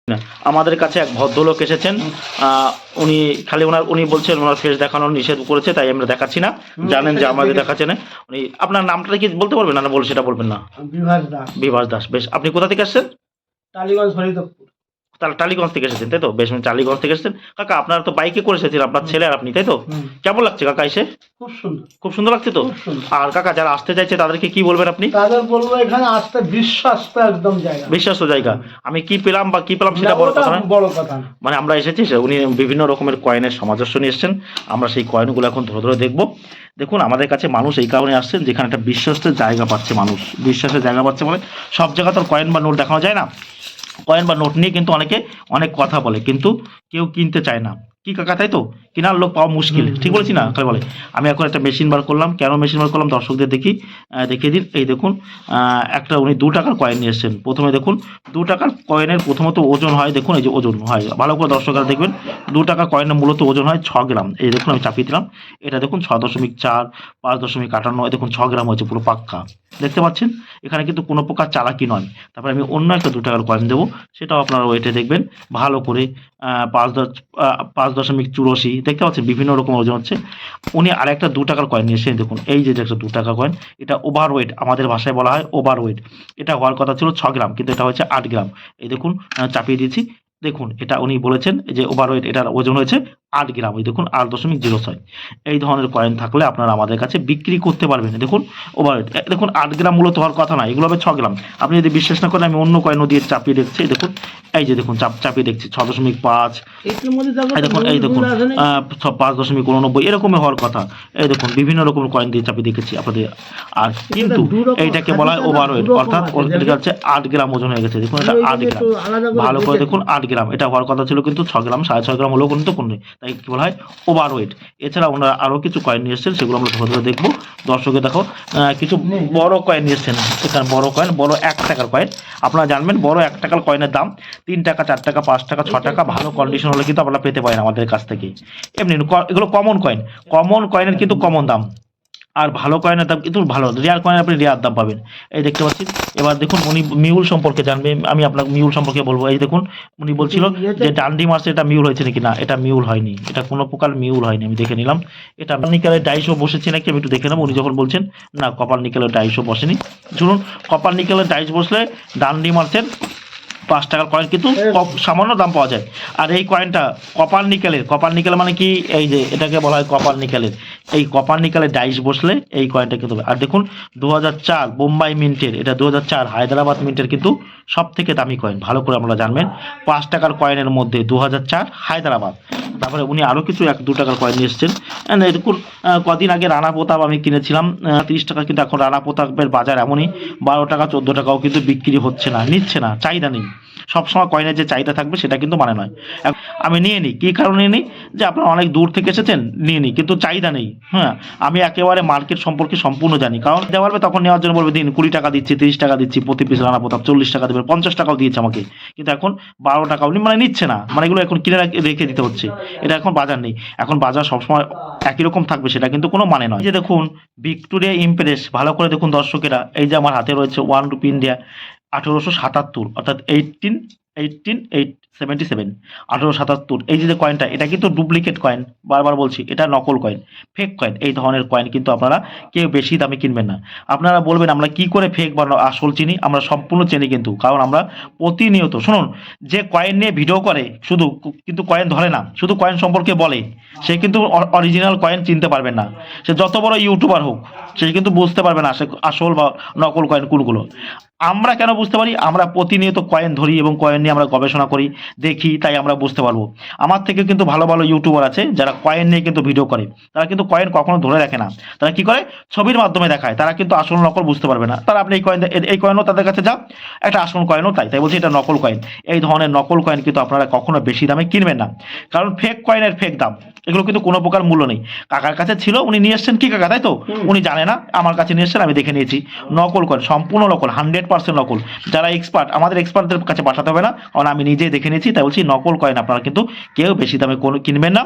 না, আমাদের কাছে এক ভদ্রলোক এসেছেন। উনি খালি উনি বলছেন ওনার ফেস দেখানো নিষেধ করেছে, তাই আমরা দেখাচ্ছি না। জানেন যে আমাদের দেখাচ্ছে না। উনি আপনার নামটা কি বলতে পারবেন না? বল, সেটা বলবেন না। বিভাস দাস, বিভাস দাস। বেশ, আপনি কোথা থেকে আসছেন? টালিগঞ্জ হরিদপুর। টালিগঞ্জ থেকে এসেছেন, তাই তো? বেশ, টালিগঞ্জ থেকে এসেছেন। কাকা, আপনারা তো বাইকে করে এসেছেন, আপনার ছেলে আর আপনি, তাই তো? কেমন লাগছে কাকা এসে? খুব সুন্দর, খুব সুন্দর লাগছে তো। খুব সুন্দর। আর কাকা, যারা আসতে চাইছে তাদেরকে কি বলবেন আপনি? তাদের বলবো এখানে আসতে বিশ্বাস্ত একদম জায়গা, বিশ্বাস্ত জায়গা। আমি কি পেলাম বা কি পেলাম সেটা বড় ওটা কথা নয়। বড় কথা না। মানে আমরা এসেছি, উনি বিভিন্ন রকমের কয়েনের সামঞ্জস্য নিয়ে এসছেন। আমরা সেই কয়েনগুলো এখন ধরে ধরে দেখব। দেখুন, আমাদের কাছে মানুষ এই কারণে আসছেন যেখানে একটা বিশ্বাসের জায়গা পাচ্ছে, মানুষ বিশ্বাসের জায়গা পাচ্ছে। বলে সব জায়গা তো কয়েন বা নোট দেখানো যায় না। কয়েন বা নোট নিয়ে কিন্তু অনেকে অনেক কথা বলে, কিন্তু কেউ কিনতে চায় না। কি কাকা, তাই তো? কেনার লোক পাওয়া মুশকিল, ঠিক বলেছি না? খালি বলে। আমি এখন একটা মেশিন বার করলাম। কেন মেশিন বার করলাম দর্শকদের দেখিয়ে দিন। এই দেখুন, একটা উনি 2 টাকার কয়েন নিয়ে এসছেন। প্রথমে দেখুন, 2 টাকার কয়েনের প্রথমত ওজন হয়, দেখুন এই যে ওজন হয়, ভালো করে দর্শকরা দেখবেন। 2 টাকা কয়েনের মূলত ওজন হয় 6 গ্রাম। এই দেখুন, আমি চাপিয়ে দিলাম। এটা দেখুন 6.4, 5.58, দেখুন 6 গ্রাম হয়েছে, পুরো পাক্কা। দেখতে পাচ্ছেন? এখানে কিন্তু কোনো প্রকার চালাকি নয়। তারপরে আমি অন্য একটা 2 টাকার কয়েন দেবো, সেটাও আপনারা ওয়েটে দেখবেন ভালো করে। 5.84, দেখতে পাচ্ছেন বিভিন্ন রকম ওজন হচ্ছে। উনি আরেকটা 2 টাকার কয়েন নিয়ে এসেছেন। দেখুন, এই যে একটা 2 টাকা কয়েন, এটা ওভার ওয়েট, আমাদের ভাষায় বলা হয় ওভার ওয়েট। এটা হওয়ার কথা ছিল 6 গ্রাম, কিন্তু এটা হচ্ছে 8 গ্রাম। এই দেখুন, চাপিয়ে দিয়েছি। দেখুন, এটা উনি বলেছেন যে ওভার ওয়েট, এটার ওজন হয়েছে 8 গ্রাম। এই দেখুন 8.06। এই ধরনের কয়েন থাকলে আপনারা আমাদের কাছে বিক্রি করতে পারবেন। দেখুন ওভার ওয়েট, দেখুন 8 গ্রাম মূলত হওয়ার কথা না, এগুলো হবে 6 গ্রাম। আপনি যদি বিশ্বাস না করেন, আমি অন্য কয়েনও দিয়ে চাপিয়ে দেখছি। দেখুন, এই যে দেখুন চাপিয়ে দেখছি 6.5। এই দেখুন 5.89, এরকমই হওয়ার কথা। এই দেখুন বিভিন্ন রকমের কয়েন দিয়ে চাপিয়ে দেখেছি আপনাদের। আর কিন্তু এইটাকে বলা হয় ওভার ওয়েট, অর্থাৎ এটা হচ্ছে 8 গ্রাম ওজন হয়ে গেছে। দেখুন, এটা 8 গ্রাম। ভালো করে দেখুন, 8 গ্রাম। এটা হওয়ার কথা ছিল কিন্তু 6 গ্রাম, 6.5 গ্রাম হলেও কিন্তু কোনো নেই, তাই কি বলা হয় ওভার ওয়েট। এছাড়া ওনারা আরও কিছু কয়েন নিয়ে এসেছেন, সেগুলো আমরা ধরে ধরে দেখবো। দর্শকে দেখো, কিছু বড় কয়েন নিয়ে এসেছেন। এখানে বড় কয়েন, বড় 1 টাকার কয়েন। আপনারা জানবেন বড় 1 টাকার কয়েনের দাম 3 টাকা, 4 টাকা, 5 টাকা, 6 টাকা। ভালো কন্ডিশন হলে কিন্তু আপনারা পেতে পারেন আমাদের কাছ থেকে। এমনি এগুলো কমন কয়েন। কমন কয়েনের কিন্তু কমন দাম, আর ভালো কয়েনের দাম কিন্তু ভালো। রেয়ার কয়েনের আপনি রেয়ার দাম পাবেন। এই দেখতে পাচ্ছেন। এবার দেখুন, উনি মিউল সম্পর্কে জানবে, আমি আপনাকে মিউল সম্পর্কে বলবো। এই দেখুন, উনি বলছিল যে ডান্ডি মার্চে এটা মিউল হয়েছে নাকি। না, এটা মিউল হয়নি, এটা কোনো প্রকার মিউল হয়নি। আমি দেখে নিলাম। এটা নিকেলের ডাইসও বসেছে নাকি, আমি একটু দেখে নেবো। উনি যখন বলছেন না, কপার নিকেলের ডাইসও বসেনি। শুনুন, কপার নিকেলের ডাইস বসলে ডান্ডি মার্চের 5 টাকার কয়েন কিন্তু সামান্য দাম পাওয়া যায়। আর এই কয়েনটা কপার নিকেল মানে কি, এই যে এটাকে বলা হয় কপার নিকেলের। এই কপার নিকেলের ডাইস বসলে এই কয়েনটা কিন্তু। আর দেখুন 2004 বোম্বাই মিন্টের, এটা 2004 হায়দ্রাবাদ মিন্টের কিন্তু সব থেকে দামি কয়েন। ভালো করে আপনারা জানবেন, 5 টাকার কয়েনের মধ্যে 2004 হায়দ্রাবাদ। তারপরে উনি আরও কিছু 1-2 টাকার কয়েন নিয়ে এসছেন। দেখুন, কদিন আগে রানা প্রতাপ আমি কিনেছিলাম 30 টাকা, কিন্তু এখন রানা প্রতাপের বাজার এমনই 12 টাকা 14 টাকাও কিন্তু বিক্রি হচ্ছে না, নিচ্ছে না, চাহিদা নেই। সবসময় কয়েনের যে চাহিদা থাকবে সেটা কিন্তু মানে নয়। আমি নিয়ে নিই, কী কারণে নিই, যে আপনারা অনেক দূর থেকে এসেছেন, নিয়ে নিই, কিন্তু চাহিদা নেই। হ্যাঁ, আমি একেবারে মার্কেট সম্পর্কে সম্পূর্ণ জানি। কারণ দেওয়া পারবে তখন নেওয়ার জন্য বলবে দিন 20 টাকা দিচ্ছি, 30 টাকা দিচ্ছি প্রতি পিস। রানা প্রতাপ 40 টাকা দেবে, 50 টাকাও দিয়েছে আমাকে, কিন্তু এখন 12 টাকাও মানে নিচ্ছে না। মানে এগুলো এখন কিনে রেখে দিতে হচ্ছে। এটা এখন বাজার নেই। এখন বাজার সবসময় একই রকম থাকবে সেটা কিন্তু কোনো মানে নয়। এই যে দেখুন ভিক্টোরিয়া ইমপ্রেস, ভালো করে দেখুন দর্শকেরা। এই যে আমার হাতে রয়েছে 1 রুপি ইন্ডিয়া, 1877, অর্থাৎ 1877, 1877। এই যে কয়েনটা, এটা কিন্তু ডুপ্লিকেট কয়েন, বারবার বলছি, এটা নকল কয়েন, ফেক কয়েন। এই ধরনের কয়েন কিন্তু আপনারা কেউ বেশি দামে কিনবেন না। আপনারা বলবেন আমরা কি করে ফেক বা আসল চিনি? আমরা সম্পূর্ণ চিনি কিন্তু, কারণ আমরা প্রতিনিয়ত, শুনুন, যে কয়েন নিয়ে ভিডিও করে শুধু, কিন্তু কয়েন ধরে না, শুধু কয়েন সম্পর্কে বলে, সে কিন্তু অরিজিনাল কয়েন চিনতে পারবেন না। সে যত বড় ইউটিউবার হোক, সে কিন্তু বুঝতে পারবে না আসল বা নকল কয়েন কোনগুলো। আমরা কেন বুঝতে পারি? আমরা প্রতিনিয়ত কয়েন ধরি এবং কয়েন নিয়ে আমরা গবেষণা করি, দেখি, তাই আমরা বুঝতে পারবো। আমার থেকে কিন্তু ভালো ভালো ইউটিউবার আছে যারা কয়েন নিয়ে কিন্তু ভিডিও করে। তারা কিন্তু কয়েন কখনো ধরে রাখে না, তারা কি করে, ছবির মাধ্যমে দেখায়। তারা কিন্তু আসল নকল বুঝতে পারবে না। তারা আপনি এই কয়েনও তাদের কাছে যা, একটা আসল কয়েনও তাই বলছি এটা নকল কয়েন। এই ধরনের নকল কয়েন কিন্তু আপনারা কখনো বেশি দামে কিনবেন না, কারণ ফেক কয়েনের ফেক দাম, এগুলো কিন্তু কোনো প্রকার মূল্য নেই। কাকার কাছে ছিল, উনি নিয়ে এসছেন, কি কাকা, তাই তো? উনি জানে না, আমার কাছে নিয়ে এসছেন, আমি দেখে নিয়েছি। নকল কয়েন, সম্পূর্ণ নকল, 100% নকল। যারা এক্সপার্ট, আমাদের এক্সপার্টদের কাছে পাঠাতে হবে না, কারণ আমি নিজেই দেখে নিয়েছি। তাই বলছি নকল কয়েন আপনারা কিন্তু কেউ বেশি দামে কিনবেন না।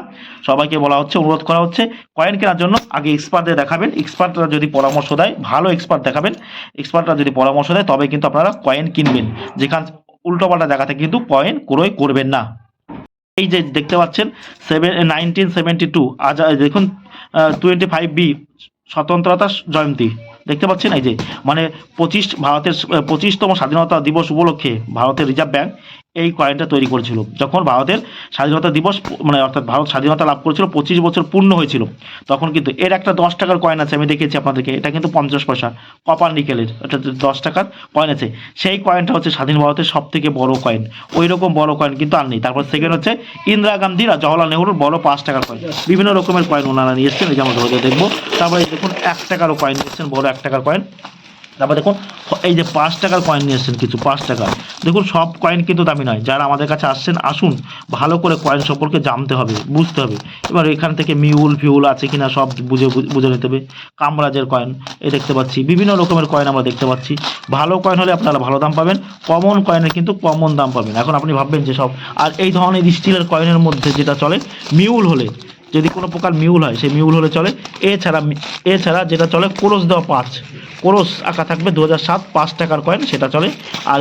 সবাইকে বলা হচ্ছে, অনুরোধ করা হচ্ছে, কয়েন কেনার জন্য আগে এক্সপার্টদের দেখাবেন। এক্সপার্টরা যদি পরামর্শ দেয়, ভালো এক্সপার্ট দেখাবেন। এক্সপার্টরা যদি পরামর্শ দেয় তবে কিন্তু আপনারা কয়েন কিনবেন। যেখান উল্টোপাল্টা জায়গা থেকে কিন্তু কয়েন ক্রয় করবেন না। এই যে দেখতে পাচ্ছেন 1972 আজ দেখুন 25B স্বতন্ত্রতা জয়ন্তী দেখতে পাচ্ছেন। এই যে মানে ভারতের 25তম স্বাধীনতা দিবস উপলক্ষে ভারতের রিজার্ভ ব্যাংক এই কয়েনটা তৈরি করেছিল। যখন ভারতের স্বাধীনতা দিবস মানে অর্থাৎ ভারত স্বাধীনতা লাভ করেছিল 25 বছর পূর্ণ হয়েছিল, তখন কিন্তু এর একটা 10 টাকার কয়েন আছে, আমি দেখেছি আপনাদেরকে, এটা কিন্তু 50 পয়সা কপার নিকেলের, এটা 10 টাকার কয়েন আছে। সেই কয়েনটা হচ্ছে স্বাধীন ভারতের সব থেকে বড় কয়েন, ওই রকম বড় কয়েন কিন্তু আর নেই। তারপর সেকেন্ড হচ্ছে ইন্দিরা গান্ধীর আর জওয়াহরলাল নেহরুর বড় 5 টাকার কয়েন, বিভিন্ন রকমের কয়েন ওনারা নিয়ে এসেছেন, এই যে আমরা ধরে দেখবো। তারপরে দেখুন 1 টাকারও কয়েন নিয়ে এসেছেন, বড় 1 টাকার কয়েন। তারপর দেখুন এই যে 5 টাকার কয়েন নিয়ে এসেছেন কিছু 5 টাকার। দেখুন সব কয়েন কিন্তু দামি নয়, যারা আমাদের কাছে আসছেন আসুন, ভালো করে কয়েন সম্পর্কে জানতে হবে, বুঝতে হবে। এবার এখান থেকে মিউল ফিউল আছে কিনা সব বুঝে নিতে হবে। কামরাজের কয়েন এই দেখতে পাচ্ছি, বিভিন্ন রকমের কয়েন আমরা দেখতে পাচ্ছি। ভালো কয়েন হলে আপনারা ভালো দাম পাবেন, কমন কয়েনের কিন্তু কমন দাম পাবেন। এখন আপনি ভাববেন যে সব, আর এই ধরনের স্টিলের কয়েনের মধ্যে যেটা চলে মিউল হলে, যদি কোনো প্রকার মিউল হয় সেই মিউল হলে চলে। এছাড়া যেটা চলে ক্রোশ দেওয়া 5 ক্রোশ আঁকা থাকবে 2007 5 টাকার কয়েন, সেটা চলে। আর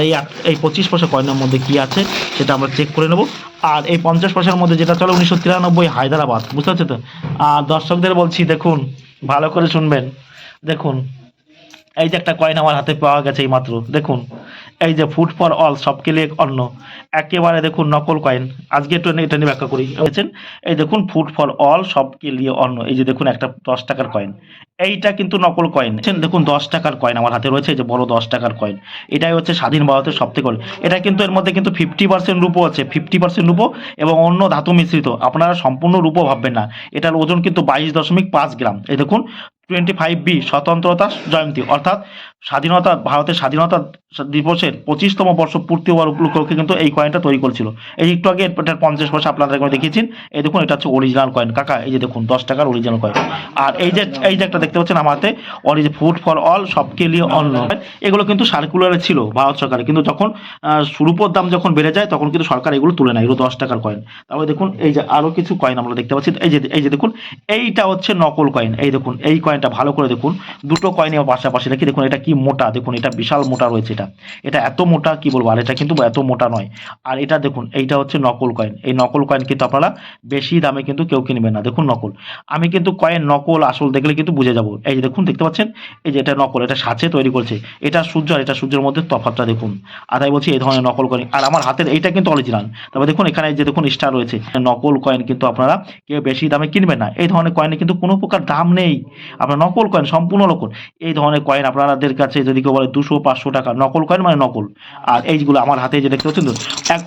এই 25 পয়সা কয়েনের মধ্যে কি আছে সেটা আমরা চেক করে নেব। আর এই 50 পয়সার মধ্যে যেটা চলে 1993 হায়দ্রাবাদ, বুঝতে পারছো তো। আর দর্শকদের বলছি দেখুন ভালো করে শুনবেন, দেখুন এই যে একটা কয়েন আমার হাতে পাওয়া গেছে এই মাত্র, দেখুন এই যে ফুড ফর অল সবকে লিয়ে অন্ন, একেবারে দেখুন নকল কয়েন। আজকে একটু এটা নিয়ে ব্যাখ্যা করি। বুঝছেন, এই দেখুন ফুড ফর অল সবকে লিয়ে অন্ন, এই যে দেখুন একটা 10 টাকার কয়েন, এইটা কিন্তু নকল কয়েন। দেখুন 10 টাকার কয়েন আমার হাতে রয়েছে, এই যে বড় 10 টাকার কয়েন, এটাই হচ্ছে স্বাধীন ভারতের সব থেকে বড়। এটা কিন্তু এর মধ্যে কিন্তু 50% রূপো আছে, 50% রূপো এবং অন্য ধাতু মিশ্রিত, আপনারা সম্পূর্ণ রূপো ভাববেন না। এটার ওজন কিন্তু 22.5 গ্রাম। এই দেখুন 25B স্বতন্ত্রতা জয়ন্তী, অর্থাৎ ভারতের স্বাধীনতা দিবসের 25তম বর্ষ পূর্তি হওয়ার উপলক্ষে কিন্তু এই কয়েনটা তৈরি করেছিল। এই একটু আগে এটার 50 পয়সা আপনাদের দেখিয়েছেন। এই দেখুন এটা হচ্ছে অরিজিনাল কয়েন কাকা, এই যে দেখুন 10 টাকার অরিজিনাল কয়েন। আর এই যে একটা দেখতে পাচ্ছেন আমার হাতে ফুড ফর অল সবকে লিয়ে অন্ন, এগুলো কিন্তু সার্কুলারে ছিল ভারত সরকারে, কিন্তু যখন রূপোর দাম যখন বেড়ে যায় তখন কিন্তু সরকার এগুলো তুলে নেয়, এগুলো 10 টাকার কয়েন। তারপরে দেখুন এই যে আরো কিছু কয়েন আমরা দেখতে পাচ্ছি, এই যে দেখুন এইটা হচ্ছে নকল কয়েন। এই দেখুন এই কয়েনটা ভালো করে দেখুন, দুটো কয়েন পাশাপাশি রেখে দেখুন এটা কি মোটা, দেখুন এটা বিশাল মোটা রয়েছে, এটা এত মোটা কি বলবো, আর এটা কিন্তু এত মোটা নয়। আর এটা দেখুন এইটা হচ্ছে নকল কয়েন, এই নকল কয়েন কিন্তু আপনারা বেশি দামে কিন্তু কেউ কিনবেন না। দেখুন নকল, আমি কিন্তু কয়েন নকল আসল দেখলে কিন্তু বুঝে যাবো। এই যে দেখুন দেখতে পাচ্ছেন, এই যে এটা নকল, এটা সাঁচে তৈরি করছে, এটা সূর্য আর এটা সূর্যের মধ্যে তফাৎটা দেখুন। আর তাই বলছি এই ধরনের নকল কয়েন, আর আমার হাতের এইটা কিন্তু অরিজিনাল। তবে দেখুন এখানে যে দেখুন স্টার রয়েছে, নকল কয়েন কিন্তু আপনারা কেউ বেশি দামে কিনবেন না। এই ধরনের কয়েনে কিন্তু কোনো প্রকার দাম নেই, আপনার নকল কয়েন সম্পূর্ণ নকল। এই ধরনের কয়েন আপনাদের কাছে যদি কেউ বলে 200-500 টাকা, নকল কয়েন মানে নকল। আর এইগুলো আমার হাতে যে দেখতে পাচ্ছেন,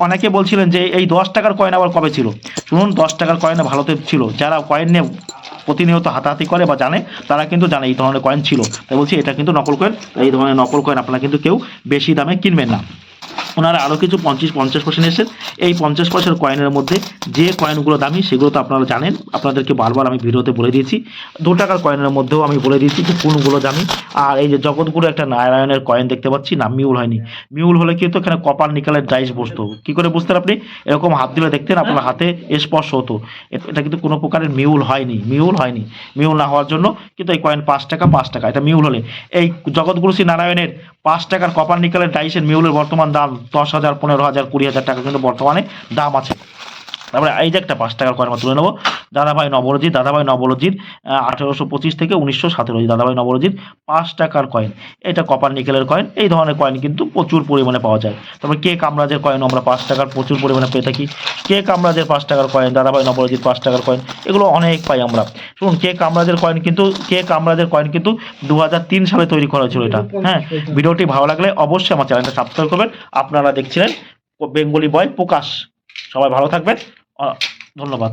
অনেকে বলছিলেন যে এই 10 টাকার কয়েন আবার কবে ছিল। শুনুন 10 টাকার কয়েন ভালোতে ছিল, যারা কয়েন নিয়ে প্রতিনিয়ত হাতাহাতি করে বা জানে তারা কিন্তু জানে এই ধরনের কয়েন ছিল। তাই বলছি এটা কিন্তু নকল কয়েন, এই ধরনের নকল কয়েন আপনারা কিন্তু কেউ বেশি দামে কিনবেন না। ওনারা আরও কিছু 50% এসেছেন। এই 50 পয়সার কয়েনের মধ্যে যে কয়েনগুলো দামি সেগুলো তো আপনারা জানেন, আপনাদেরকে বারবার আমি ভিডিওতে বলে দিয়েছি। 2 টাকার কয়েনের মধ্যেও আমি বলে দিয়েছি যে কোনগুলো দামি। আর এই যে জগৎগুরু একটা নারায়ণের কয়েন দেখতে পাচ্ছি না, মিউল হয়নি। মিউল হলে কিন্তু এখানে কপার নিকেলের ডাইস বসতো, কী করে বুঝতেন আপনি, এরকম হাত দিলে দেখতেন আপনার হাতে স্পর্শ হতো। এটা কিন্তু কোনো প্রকারের মিউল হয়নি। মিউল না হওয়ার জন্য কিন্তু এই কয়েন 5 টাকা, এটা মিউল হলে এই জগৎগুরু শ্রী নারায়ণের 5 টাকার কপার নিকেলের ডাইসের মিউলের বর্তমান দাম 10,000, 15,000, 20,000 টাকা কিন্তু বর্তমানে দাম আছে। তারপরে এই যে একটা 5 টাকার কয়েন আমরা তুলে নেবো, দাদাভাই নবরজিৎ 1825 থেকে 1917, দাদাভাই নবরজিৎ 5 টাকার কয়েন, এটা কপার নিকেলের কয়েন। এই ধরনের কয়েন কিন্তু প্রচুর পরিমাণে পাওয়া যায়। তারপরে কে কামরাজের কয়েন আমরা 5 টাকার প্রচুর পরিমাণে পেয়ে থাকি, কে কামরাজের 5 টাকার কয়েন, দাদাভাই নবরজিৎ 5 টাকার কয়েন, এগুলো অনেক পাই আমরা। শুনুন কে কামরাজের কয়েন কিন্তু 2003 সালে তৈরি করা হয়েছিল এটা। হ্যাঁ, ভিডিওটি ভালো লাগলে অবশ্যই আমার চ্যানেলটা সাবস্ক্রাইব করবেন। আপনারা দেখছিলেন বেঙ্গলি বয় প্রকাশ। সবাই ভালো থাকবেন, ধন্যবাদ।